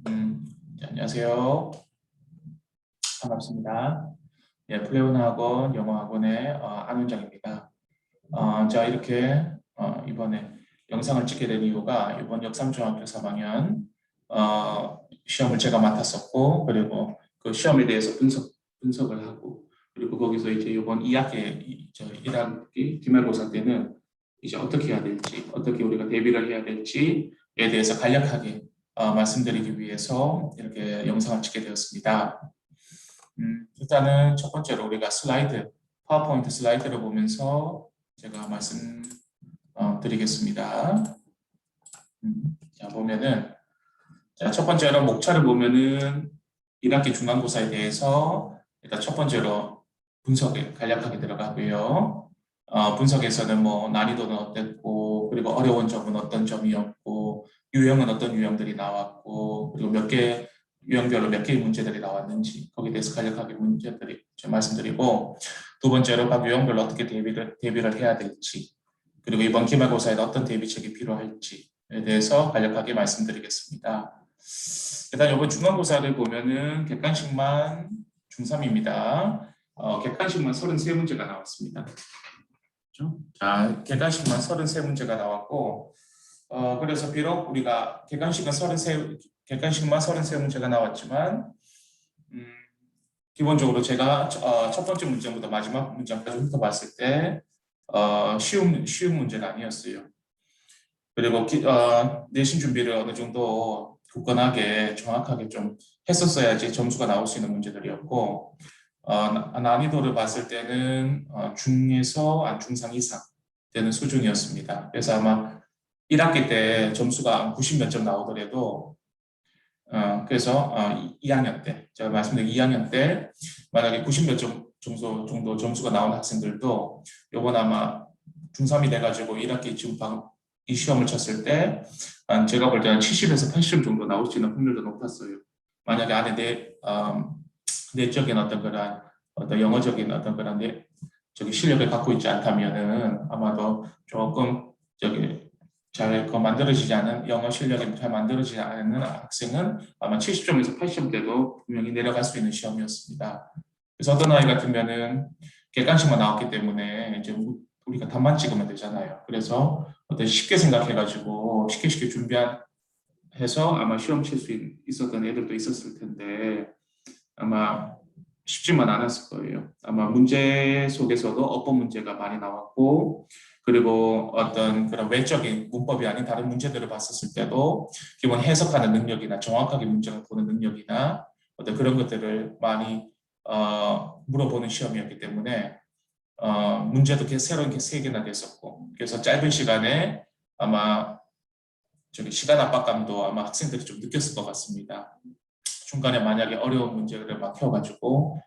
안녕하세요. 반갑습니다. 예, 플레오나 학원 영어학원의 안원장입니다. 자, 이렇게 이번에 영상을 찍게 된 이유가 이번 역삼중학교 3학년 시험을 제가 맡았었고, 그리고 그 시험에 대해서 분석을 하고, 그리고 거기서 이제 이번 2학기, 1학기 기말고사 때는 이제 어떻게 해야 될지, 어떻게 우리가 대비를 해야 될지에 대해서 간략하게 말씀드리기 위해서 이렇게 영상을 찍게 되었습니다. 일단은 첫 번째로 우리가 파워포인트 슬라이드를 보면서 제가 말씀 드리겠습니다. 자, 보면은, 자, 첫 번째로 목차를 보면은 1학기 중간고사에 대해서 일단 첫 번째로 분석에 간략하게 들어가고요. 분석에서는 뭐 난이도는 어땠고, 그리고 어려운 점은 어떤 점이었고, 유형은 어떤 유형들이 나왔고, 그리고 유형별로 몇 개의 문제들이 나왔는지 거기에 대해서 간략하게 말씀드리고, 두 번째로 각 유형별로 어떻게 대비를 해야 될지, 그리고 이번 기말고사에는 어떤 대비책이 필요할지에 대해서 간략하게 말씀드리겠습니다. 일단 이번 중간고사를 보면은 객관식만 중3입니다. 객관식만 33문제가 나왔습니다. 그렇죠? 자, 객관식만 33문제가 나왔고, 그래서 비록 우리가 객관식만 33문제가 나왔지만, 기본적으로 제가 첫 번째 문제부터 마지막 문제까지 훑어봤을 때, 쉬운 문제가 아니었어요. 그리고 내신 준비를 어느 정도 굳건하게 정확하게 좀 했었어야지 점수가 나올 수 있는 문제들이었고, 난이도를 봤을 때는 중에서 중상 이상 되는 수준이었습니다. 그래서 아마 1학기 때 점수가 90 몇 점 나오더라도 그래서 2학년 때 제가 말씀드린 2학년 때 만약에 90 몇 점 정도 점수가 나온 학생들도 요번 아마 중3이 돼가지고 1학기 지금 이 시험을 쳤을 때 제가 볼 때는 70에서 80점 정도 나올 수 있는 확률도 높았어요. 만약에 안에 내적인 어떤 영어적인 어떤 그런 실력을 갖고 있지 않다면은 아마도 조금 잘 만들어지지 않은 영어 실력이 잘 만들어지지 않는 학생은 아마 70점에서 80점대도 분명히 내려갈 수 있는 시험이었습니다. 그래서 어떤 아이 같으면은 객관식만 나왔기 때문에 이제 우리가 답만 찍으면 되잖아요. 그래서 어떤 쉽게 생각해가지고 쉽게 준비해서 아마 시험 칠 수 있었던 애들도 있었을 텐데 아마 쉽지만 않았을 거예요. 아마 문제 속에서도 어법 문제가 많이 나왔고, 그리고 어떤 그런 외적인 문법이 아닌 다른 문제들을 봤었을 때도 기본 해석하는 능력이나 정확하게 문제를 보는 능력이나 어떤 그런 것들을 많이 물어보는 시험이었기 때문에 문제도 새로운 게 3개나 됐었고, 그래서 짧은 시간에 아마 시간 압박감도 아마 학생들이 좀 느꼈을 것 같습니다. 중간에 만약에 어려운 문제를 막혀가지고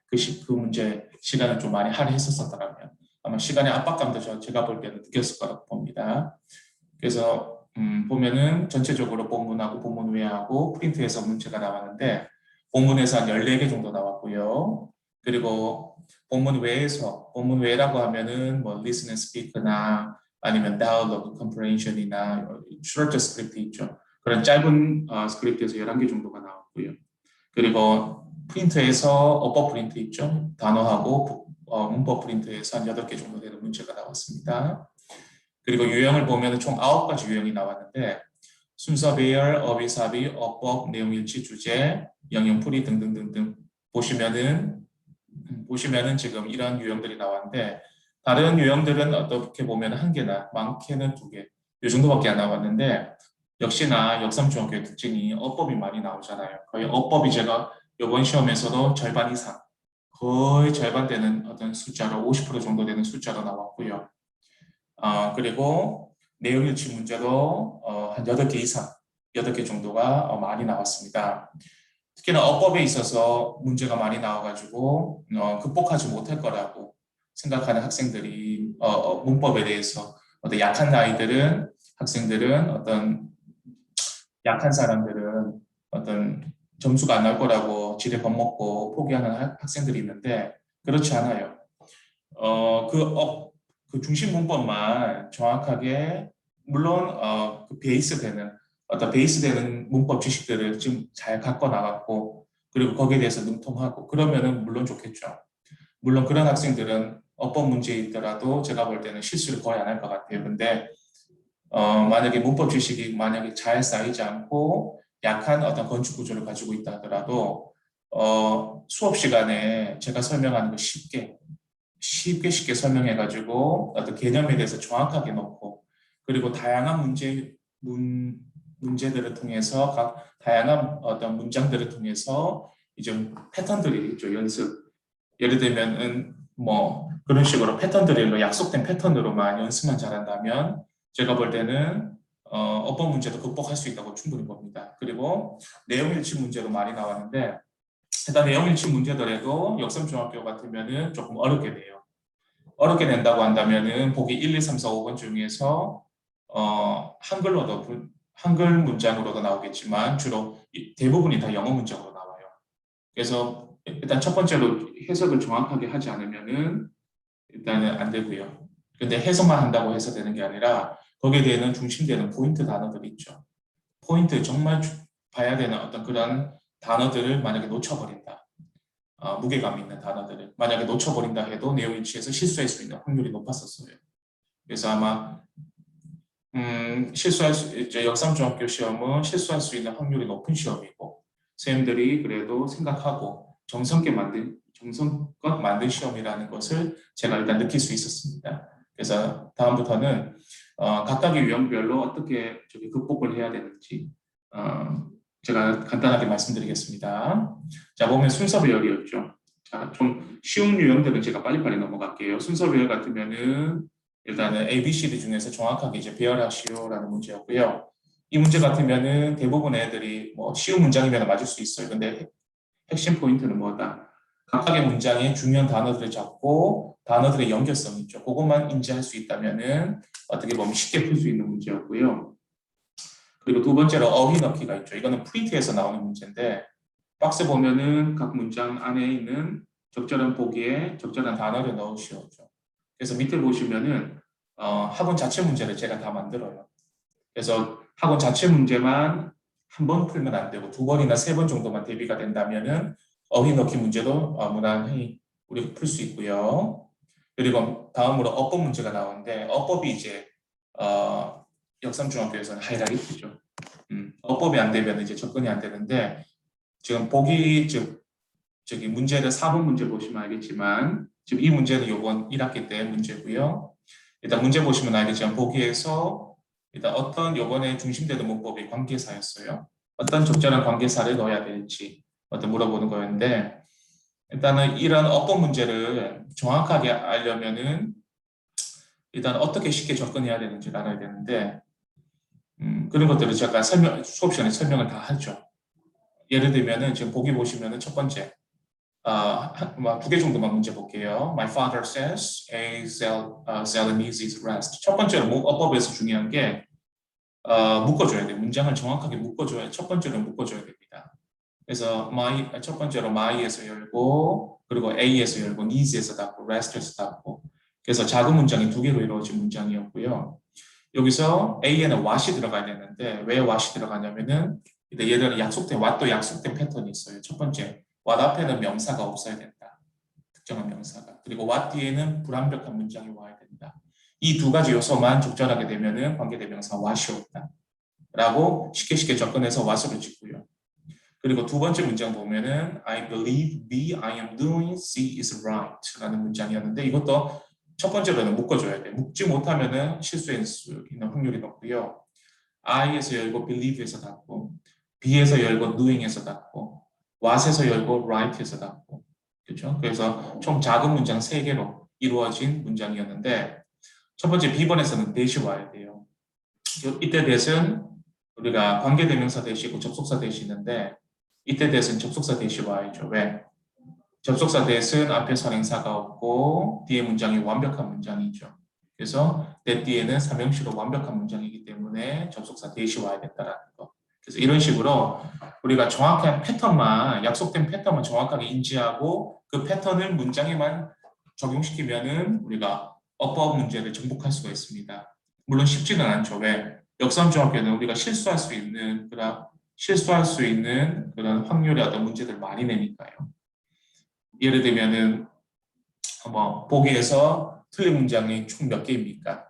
그 문제 시간을 좀 많이 할애했었더라면 아마 시간의 압박감도 제가 볼 때는 느꼈을 거라고 봅니다. 그래서 보면은 전체적으로 본문하고 본문 외하고 프린트에서 문제가 나왔는데 본문에서 한 14개 정도 나왔고요. 그리고 본문 외라고 하면은 뭐 listen and speak나 아니면 dialogue comprehension이나 short script 있죠. 그런 짧은 스크립트에서 11개 정도가 나왔고요. 그리고 프린트에서 어법 프린트 있죠. 단어하고 문법 프린트에서 한 8개 정도 되는 문제가 나왔습니다. 그리고 유형을 보면 총 9가지 유형이 나왔는데 순서 배열, 어휘사비, 어법, 내용일치, 주제, 영영풀이 등등등등 보시면은 지금 이런 유형들이 나왔는데 다른 유형들은 어떻게 보면 1개나 많게는 2개 이 정도밖에 안 나왔는데 역시나 역삼중학교의 특징이 어법이 많이 나오잖아요. 거의 어법이 제가 이번 시험에서도 절반 이상 거의 절반 되는 어떤 숫자로 50% 정도 되는 숫자로 나왔고요. 그리고 내용일치 문제도 한 8개 이상 8개 정도가 많이 나왔습니다. 특히나 어법에 있어서 문제가 많이 나와가지고 극복하지 못할 거라고 생각하는 학생들이 문법에 대해서 어떤 학생들은 어떤 약한 사람들은 어떤 점수가 안 나올 거라고 지레 겁먹고 포기하는 학생들이 있는데 그렇지 않아요. 그 중심 문법만 정확하게 물론 그 베이스 되는 어떤 베이스되는 문법 지식들을 지금 잘 갖고 나갔고 그리고 거기에 대해서 능통하고 그러면은 물론 좋겠죠. 물론 그런 학생들은 어법 문제에 있더라도 제가 볼 때는 실수를 거의 안 할 것 같아요. 근데 만약에 문법 지식이 만약에 잘 쌓이지 않고 약한 어떤 건축 구조를 가지고 있다 하더라도 수업 시간에 제가 설명하는 거 쉽게 설명해가지고 어떤 개념에 대해서 정확하게 넣고 그리고 다양한 문제들을 통해서 각 다양한 어떤 문장들을 통해서 이제 패턴들이 있죠. 연습. 예를 들면은 뭐 그런 식으로 패턴들로 약속된 패턴으로만 연습만 잘한다면 제가 볼 때는 어법 문제도 극복할 수 있다고 충분히 봅니다. 그리고 내용일치 문제도 많이 나왔는데 일단 내용일치 문제더라도 역삼중학교 같으면은 조금 어렵게 돼요. 어렵게 낸다고 한다면은 보기 1, 2, 3, 4, 5번 중에서 한글 문장으로도 나오겠지만 주로 대부분이 다 영어 문장으로 나와요. 그래서 일단 첫 번째로 해석을 정확하게 하지 않으면은 일단은 안 되고요. 근데 해석만 한다고 해서 되는 게 아니라 거기에 대한 중심되는 포인트 단어들이 있죠. 포인트 정말 봐야 되는 어떤 그런 단어들을 만약에 놓쳐버린다. 무게감 있는 단어들을 만약에 놓쳐버린다 해도 내용 일치에서 실수할 수 있는 확률이 높았었어요. 그래서 아마 이제 역삼중학교 시험은 실수할 수 있는 확률이 높은 시험이고 선생님들이 그래도 생각하고 정성껏 만든 시험이라는 것을 제가 일단 느낄 수 있었습니다. 그래서 다음부터는 각각의 유형별로 어떻게 극복을 해야 되는지 제가 간단하게 말씀드리겠습니다. 자, 보면 순서 배열이었죠. 자, 좀 쉬운 유형들은 제가 빨리빨리 넘어갈게요. 순서 배열 같으면은 일단은 A, B, C, D 중에서 정확하게 이제 배열하시오라는 문제였고요. 이 문제 같으면은 대부분 애들이 뭐 쉬운 문장이면 맞을 수 있어요. 근데 핵심 포인트는 뭐다? 각각의 문장에 중요한 단어들을 잡고 단어들의 연결성이 있죠. 그것만 인지할 수 있다면은 어떻게 보면 쉽게 풀 수 있는 문제였고요. 그리고 두 번째로 어휘 넣기가 있죠. 이거는 프린트에서 나오는 문제인데 박스 보면은 각 문장 안에 있는 적절한 보기에 적절한 단어를 넣으시오죠. 그래서 밑에 보시면은 학원 자체 문제를 제가 다 만들어요. 그래서 학원 자체 문제만 한 번 풀면 안 되고 두 번이나 세 번 정도만 대비가 된다면은 어휘 넣기 문제도 무난히 우리가 풀 수 있고요. 그리고 다음으로 어법 문제가 나오는데 어법이 이제 역삼중학교에서는 하이라이트죠. 어법이 안 되면 이제 접근이 안 되는데 지금 저기 문제를 4번 문제 보시면 알겠지만 지금 이 문제는 요번 1학기 때 문제고요. 일단 문제 보시면 알겠지만 보기에서 일단 어떤 요번에 중심되는 문법이 관계사였어요. 어떤 적절한 관계사를 넣어야 될지 물어보는 거였는데 일단은 이런 어법 문제를 정확하게 알려면은 일단 어떻게 쉽게 접근해야 되는지 알아야 되는데 그런 것들을 제가 수업 시간에 설명을 다 하죠. 예를 들면은 지금 보기 보시면은 첫 번째 두 개 정도만 문제 볼게요. My father says a Zell needs his rest. 첫 번째로 어법에서 중요한 게 묶어줘야 돼요. 문장을 정확하게 묶어줘야 첫 번째로 묶어줘야 됩니다. 그래서 첫 번째로 my에서 열고 그리고 a에서 열고 needs에서 닫고 rest에서 닫고 그래서 작은 문장이 두 개로 이루어진 문장이었고요. 여기서 a에는 what이 들어가야 되는데 왜 what이 들어가냐면은 예를 들어 what도 약속된 패턴이 있어요. 첫 번째 what 앞에는 명사가 없어야 된다. 특정한 명사가. 그리고 what 뒤에는 불완벽한 문장이 와야 된다. 이 두 가지 요소만 적절하게 되면은 관계대명사 what이 없다. 라고 쉽게 접근해서 what으로 짓고요. 그리고 두 번째 문장 보면은 I believe B, I am doing, C is right 라는 문장이었는데 이것도 첫 번째로는 묶어줘야 돼. 묶지 못하면은 실수할 수 있는 확률이 높고요. I에서 열고 believe에서 닫고 B에서 열고 doing에서 닫고 what에서 열고 right에서 닫고 그렇죠? 그래서 총 작은 문장 3개로 이루어진 문장이었는데 첫 번째 B번에서는 대시 와야 돼요. 이때 대신 우리가 관계대명사 대시고 접속사 대시인데 이때 대신 접속사 대시 와야죠. 왜? 접속사 대신 앞에 선행사가 없고 뒤에 문장이 완벽한 문장이죠. 그래서 내 뒤에는 삼형식으로 완벽한 문장이기 때문에 접속사 대시 와야 된다라는 거. 그래서 이런 식으로 우리가 정확한 패턴만 약속된 패턴만 정확하게 인지하고 그 패턴을 문장에만 적용시키면은 우리가 어법 문제를 정복할 수가 있습니다. 물론 쉽지는 않죠. 왜? 역삼중학교는 우리가 실수할 수 있는 그런 확률의 어떤 문제들 많이 내니까요. 예를 들면은 뭐 보기에서 틀린 문장이 총 몇 개입니까?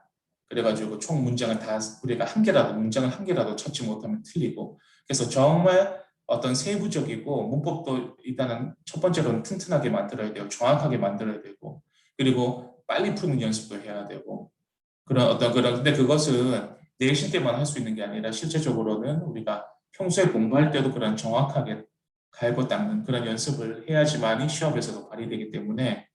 그래가지고 총 문장을 다 우리가 문장을 한 개라도 찾지 못하면 틀리고, 그래서 정말 어떤 세부적이고 문법도 일단은 첫 번째로는 튼튼하게 만들어야 되고 정확하게 만들어야 되고, 그리고 빨리 푸는 연습도 해야 되고, 근데 그것은 내신 때만 할 수 있는 게 아니라 실제적으로는 우리가 평소에 공부할 때도 그런 정확하게 갈고 닦는 그런 연습을 해야지만이 시험에서도 발휘되기 때문에,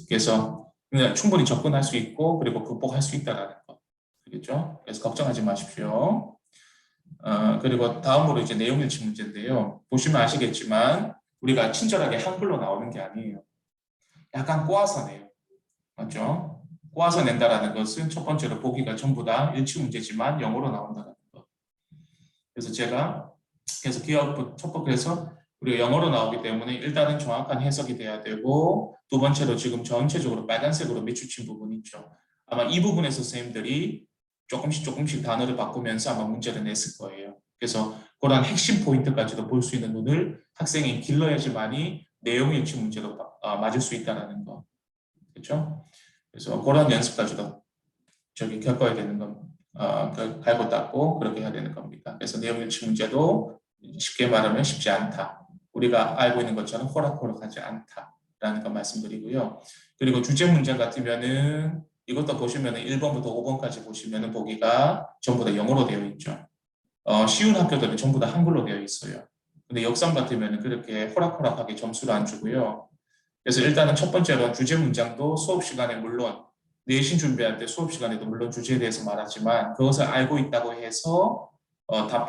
그래서 그냥 충분히 접근할 수 있고 그리고 극복할 수 있다는 거. 알겠죠? 그래서 걱정하지 마십시오. 그리고 다음으로 이제 내용 일치 문제인데요. 보시면 아시겠지만 우리가 친절하게 한글로 나오는 게 아니에요. 약간 꼬아서 내요. 맞죠? 꼬아서 낸다라는 것은 첫 번째로 보기가 전부 다 일치 문제지만 영어로 나온다는 거. 그래서 제가 그래서 그래서 우리가 영어로 나오기 때문에 일단은 정확한 해석이 돼야 되고, 두 번째로 지금 전체적으로 빨간색으로 밑줄친 부분 있죠. 아마 이 부분에서 선생님들이 조금씩 단어를 바꾸면서 아마 문제를 냈을 거예요. 그래서 그런 핵심 포인트까지도 볼 수 있는 눈을 학생이 길러야지만이 내용 일치 문제도 맞을 수 있다는 거. 그렇죠? 그래서 그런 연습까지도 겪어야 되는 건 갈고 닦고 그렇게 해야 되는 겁니다. 그래서 내용 일치 문제도 쉽게 말하면 쉽지 않다. 우리가 알고 있는 것처럼 호락호락하지 않다라는 거 말씀드리고요. 그리고 주제 문제 같으면은 이것도 보시면은 1번부터 5번까지 보시면은 보기가 전부 다 영어로 되어 있죠. 쉬운 학교들은 전부 다 한글로 되어 있어요. 근데 역삼 같으면은 그렇게 호락호락하게 점수를 안 주고요. 그래서 일단은 첫 번째로 주제 문장도 수업 시간에 물론 내신 준비할 때 수업 시간에도 물론 주제에 대해서 말하지만 그것을 알고 있다고 해서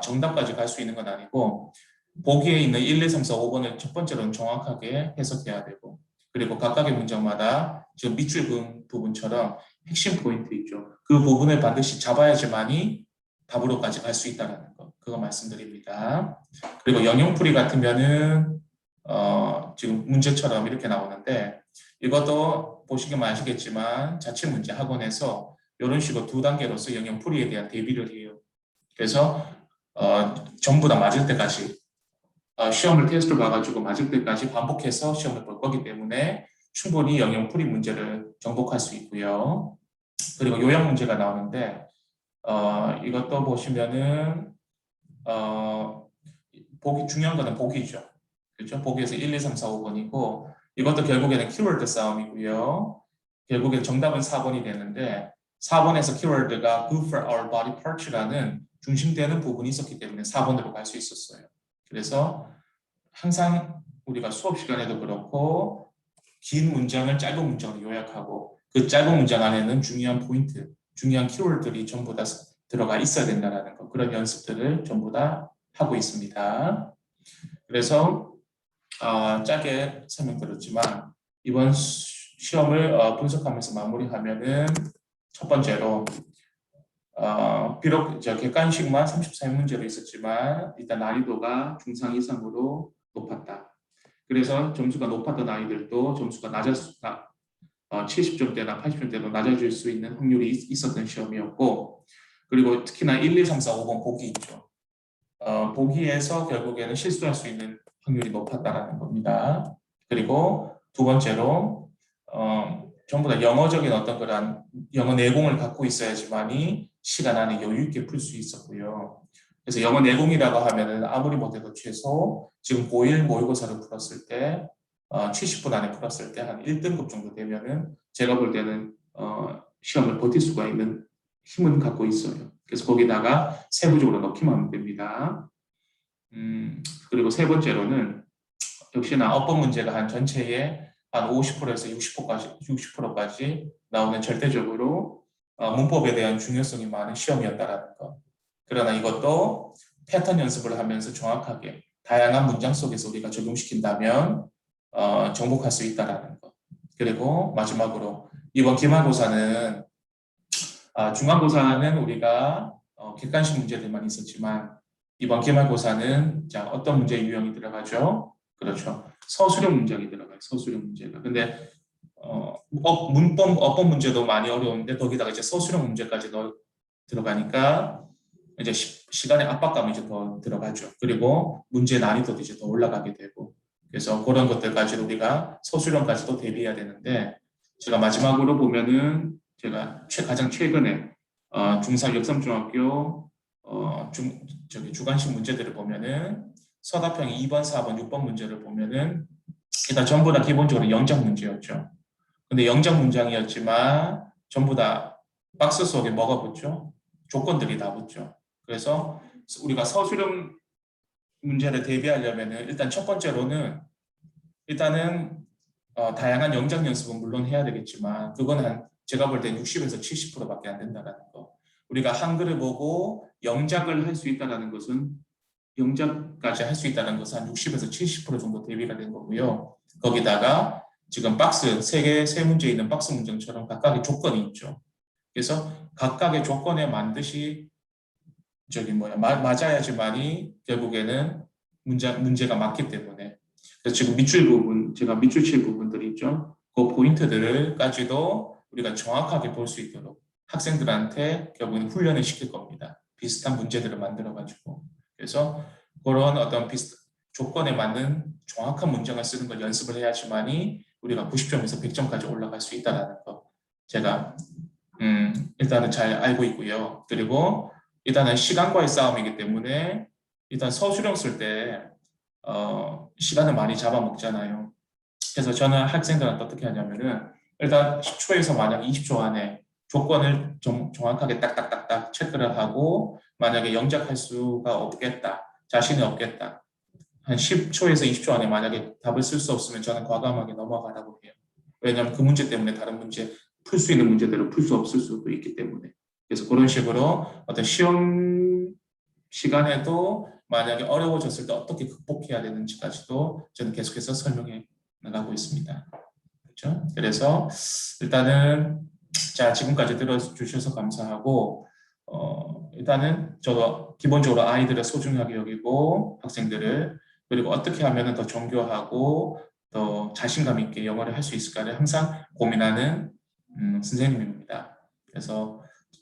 정답까지 갈 수 있는 건 아니고, 보기에 있는 1, 2, 3, 4, 5번을 첫 번째로는 정확하게 해석해야 되고, 그리고 각각의 문장마다 지금 밑줄 그은 부분처럼 핵심 포인트 있죠. 그 부분을 반드시 잡아야지만이 답으로까지 갈 수 있다는 거, 그거 말씀드립니다. 그리고 영영풀이 같으면은 지금 문제처럼 이렇게 나오는데, 이것도 보시면 아시겠지만 자체 문제 학원에서 이런 식으로 두 단계로서 영영풀이에 대한 대비를 해요. 그래서 전부 다 맞을 때까지 시험을 테스트를 봐가지고 맞을 때까지 반복해서 시험을 볼 거기 때문에 충분히 영영풀이 문제를 정복할 수 있고요. 그리고 요약 문제가 나오는데 이것도 보시면은 보기 중요한 거는 보기죠. 그렇죠? 보기에서 1, 2, 3, 4, 5번이고, 이것도 결국에는 키워드 싸움이고요. 결국엔 정답은 4번이 되는데 4번에서 키워드가 good for our body parts라는 중심되는 부분이 있었기 때문에 4번으로 갈 수 있었어요. 그래서 항상 우리가 수업 시간에도 그렇고 긴 문장을 짧은 문장으로 요약하고 그 짧은 문장 안에는 중요한 포인트, 중요한 키워드들이 전부 다 들어가 있어야 된다는 거, 그런 연습들을 전부 다 하고 있습니다. 그래서 짧게 설명드렸지만 이번 시험을 분석하면서 마무리하면은 첫 번째로 비록 객관식만 34문제로 있었지만 일단 난이도가 중상 이상으로 높았다. 그래서 점수가 높았던 아이들도 점수가 70점대나 80점대로 낮아질 수 있는 확률이 있었던 시험이었고, 그리고 특히나 1, 2, 3, 4, 5번 보기 있죠. 보기에서 결국에는 실수할 수 있는 확률이 높았다는 겁니다. 그리고 두 번째로 전부 다 영어적인 어떤 그런 영어 내공을 갖고 있어야지만이 시간 안에 여유 있게 풀 수 있었고요. 그래서 영어 내공이라고 하면은 아무리 못해도 최소 지금 고1 모의고사를 풀었을 때 70분 안에 풀었을 때 한 1등급 정도 되면은 제가 볼 때는 시험을 버틸 수가 있는 힘은 갖고 있어요. 그래서 거기다가 세부적으로 넣기만 하면 됩니다. 그리고 세 번째로는 역시나 어법 문제가 한 전체의 한 50%에서 60%까지 나오는 절대적으로 문법에 대한 중요성이 많은 시험이었다라는 것. 그러나 이것도 패턴 연습을 하면서 정확하게 다양한 문장 속에서 우리가 적용시킨다면 정복할 수 있다라는 것. 그리고 마지막으로 이번 기말고사는 중간고사는 우리가 객관식 문제들만 있었지만 이번 기말고사는 자 어떤 문제 유형이 들어가죠? 그렇죠. 서술형 문장이 들어가요. 서술형 문제가. 근데 어법 문제도 많이 어려운데 거기다가 이제 서술형 문제까지 들어가니까 이제 시간의 압박감이 이제 더 들어가죠. 그리고 문제 난이도도 이제 더 올라가게 되고, 그래서 그런 것들까지도 우리가 서술형까지도 대비해야 되는데, 제가 마지막으로 보면은 제가 가장 최근에 중3 역삼중학교 주관식 문제들을 보면은 서답형 2번, 4번, 6번 문제를 보면은 일단 전부 다 기본적으로 영작 문제였죠. 근데 영작 문장이었지만 전부 다 박스 속에 뭐가 붙죠? 조건들이 다 붙죠. 그래서 우리가 서술형 문제를 대비하려면은 일단 첫 번째로는 일단은 다양한 영작 연습은 물론 해야 되겠지만 그건 제가 볼 때 60에서 70%밖에 안 된다는 거. 우리가 한글을 보고 영작을 할 수 있다는 것은 영작까지 할 수 있다는 것은 한 60에서 70% 정도 대비가 된 거고요. 거기다가 지금 박스 세 문제 있는 박스 문장처럼 각각의 조건이 있죠. 그래서 각각의 조건에 반드시 맞아야지만이 결국에는 문제가 맞기 때문에. 그래서 지금 밑줄 부분, 제가 밑줄 칠 부분들이 있죠. 그 포인트들을까지도 우리가 정확하게 볼 수 있도록 학생들한테 결국은 훈련을 시킬 겁니다. 비슷한 문제들을 만들어가지고. 그래서 그런 어떤 조건에 맞는 정확한 문장을 쓰는 걸 연습을 해야지만이 우리가 90점에서 100점까지 올라갈 수 있다는 거. 제가 일단은 잘 알고 있고요. 그리고 일단은 시간과의 싸움이기 때문에 일단 서술형 쓸 때 시간을 많이 잡아먹잖아요. 그래서 저는 학생들한테 어떻게 하냐면은 일단 10초에서 만약 20초 안에 조건을 좀 정확하게 딱딱딱딱 체크를 하고 만약에 영작할 수가 없겠다. 자신이 없겠다. 한 10초에서 20초 안에 만약에 답을 쓸 수 없으면 저는 과감하게 넘어가라고 해요. 왜냐하면 그 문제 때문에 다른 문제 풀 수 있는 문제들을 풀 수 없을 수도 있기 때문에. 그래서 그런 식으로 어떤 시험 시간에도 만약에 어려워졌을 때 어떻게 극복해야 되는지까지도 저는 계속해서 설명해 나가고 있습니다. 그렇죠? 그래서 일단은 자 지금까지 들어주셔서 감사하고 일단은 저도 기본적으로 아이들을 소중하게 여기고 학생들을 그리고 어떻게 하면 더 정교하고 더 자신감 있게 영어를 할 수 있을까를 항상 고민하는 선생님입니다. 그래서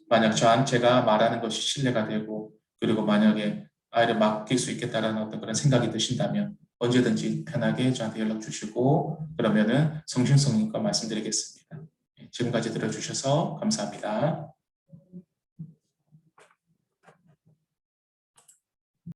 만약 제가 말하는 것이 신뢰가 되고 그리고 만약에 아이를 맡길 수 있겠다라는 어떤 그런 생각이 드신다면 언제든지 편하게 저한테 연락 주시고 그러면은 성심성의껏 말씀드리겠습니다. 지금까지 들어주셔서 감사합니다.